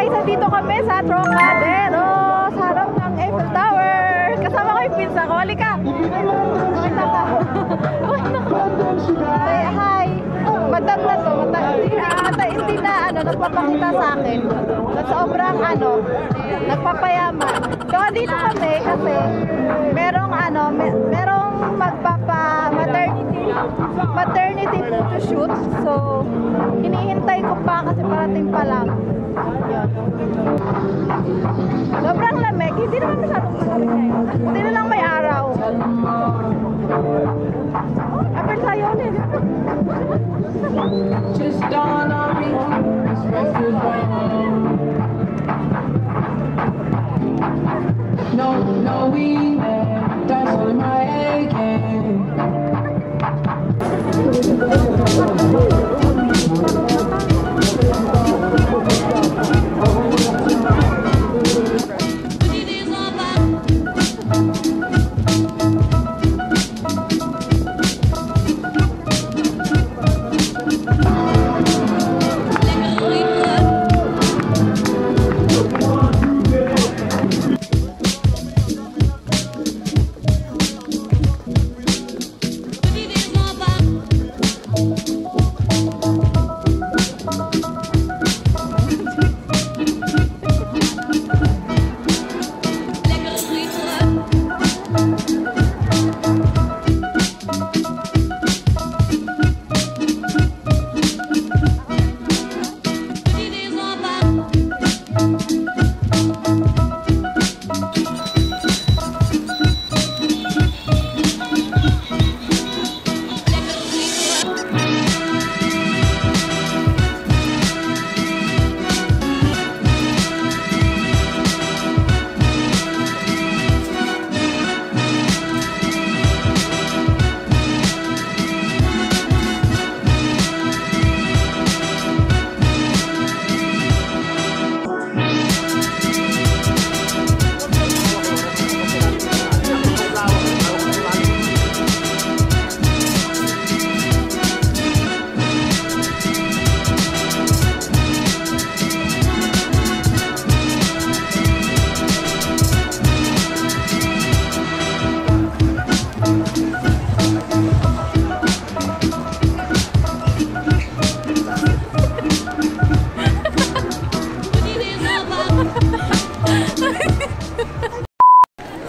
guys, nandito kami sa Trocadero, sa harap ng Eiffel Tower. Kasama ko yung pinsa ko. Halika! Makita ka. Say hi! Madam na to. Hindi na nagpapakita sa akin. Sobrang nagpapayaman. So, dito kami kasi merong maternity photo shoot. So, hinihintay ko pa kasi parating pa lang. Yun. Sobrang lamig. Hindi naman masyadong malamig ngayon. Hindi na lang may araw. Apple tayo ulit. Just dawn on me. No, we that's all my aching.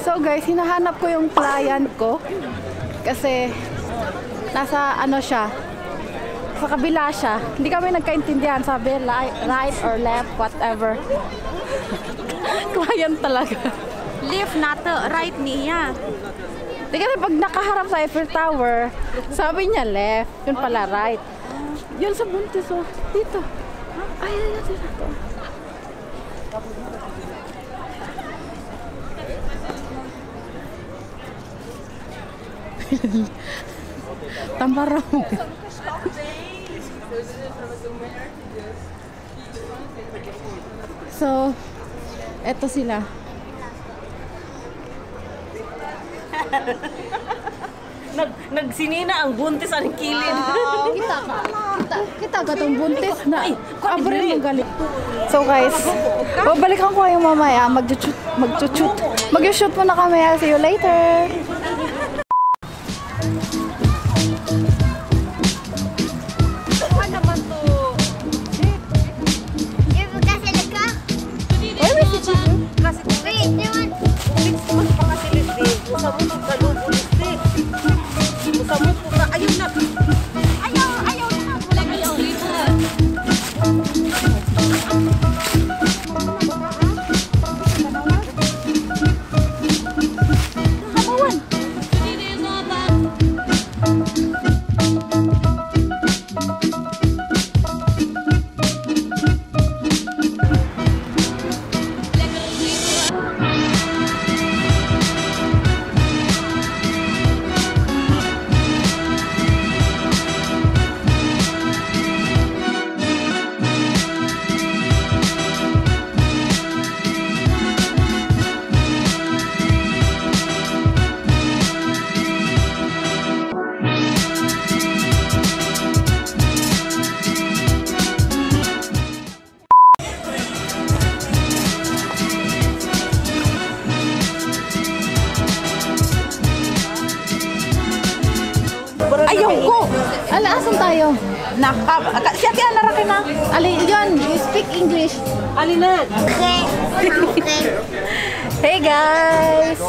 So guys, hinahanap ko yung client ko kasi nasa siya, sa kabila siya. Hindi kami nagkaintindihan, sabi right or left, whatever. Client talaga. Left nato, right niya. Di kasi pag nakaharap sa Eiffel Tower, sabi niya left, yun pala right. Yun sa buntis, oh, dito. Ay, dito. Tambarong. So, eto sila. Nagsinina ang buntis ang kilid. Kita ka tong buntis na. Abre mo galing. So guys, babalikan ko kayo mamaya. Mag-shoot muna kami. I'll see you later. One. Ala, asan tayo? Siya kaya narakin na. Ali, yun, you speak English. Ali na. Hey guys!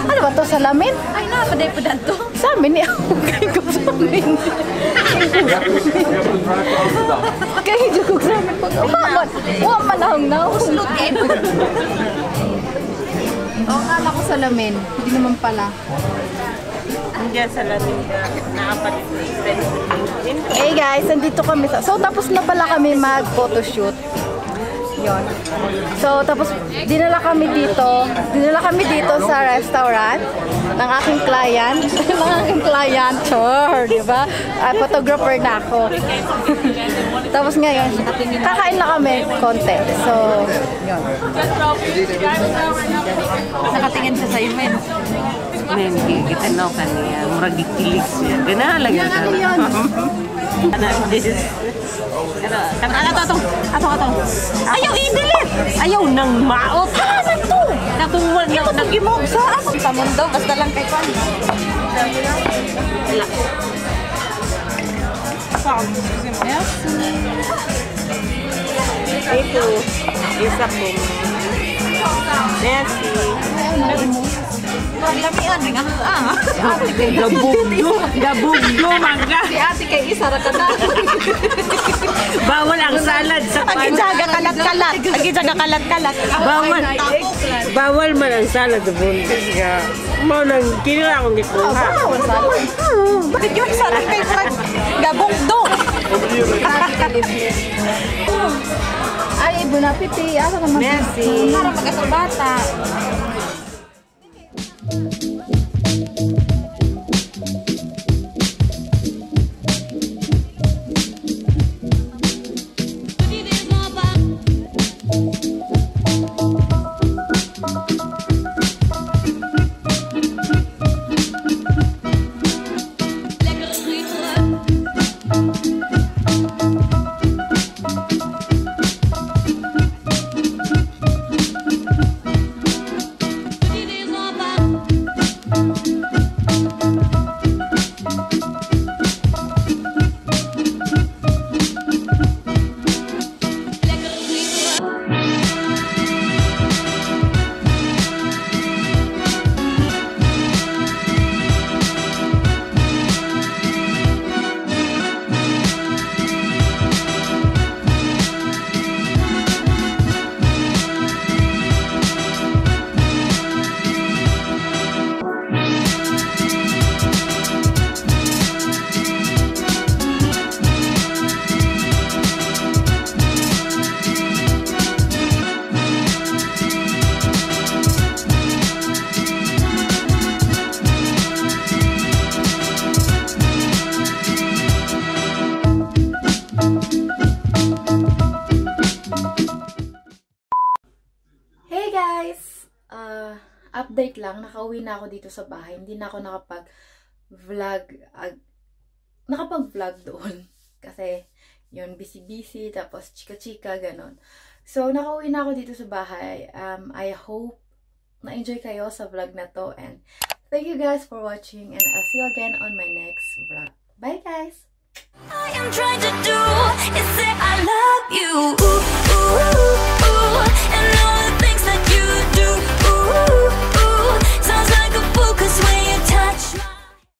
Ano ba to, salamin? Ay na, paday-padan to. Sa amin, kay ko sa amin. Kay ko sa amin. Waman ahong na. Uslutin. Oo, kala ko salamin. Hindi naman pala. Andiyan sa lamin na naapat. Hey guys, nandito kami sa... So, tapos na pala kami mag-photoshoot. Yun. So, tapos dinala kami dito sa restaurant ng aking client. ng aking client, sure, di ba? Photographer na ako. Tapos ngayon, kakain na kami konti. So, yun. Nakatingin siya sa'yo, men. Men, kita no kaniya. Murag ikilig siya. Gana lang yun. Ano yun? Ato. Ayaw i-delete. Ayaw nang maot. Ano to? Natungwal na nag-imog sa asong tamon daw. Basta lang kay Kwan. Wala. Ito. Isa po. Merci. Lamian rin ang Gabugdo, mangga. Si ate kay isa ra ka na. Bawal ang salad sa Agijaga kalat-kalat. Agijaga kalat-kalat. Bawal man ang salad sa buntis nga. Mo nang kinila akong gikuha. Bakit yung sarap kay Frank? Gabugdo. Ay, bon appetit. Asa naman? Merci. Para mag-asabata. Update lang, nakauwi na ako dito sa bahay. Hindi na ako nakapag-vlog doon. Kasi, yun, busy-busy, tapos chika-chika, ganon. So, nakauwi na ako dito sa bahay. I hope na-enjoy kayo sa vlog na to. And thank you guys for watching. And I'll see you again on my next vlog. Bye, guys! All I'm trying to do is say I love you.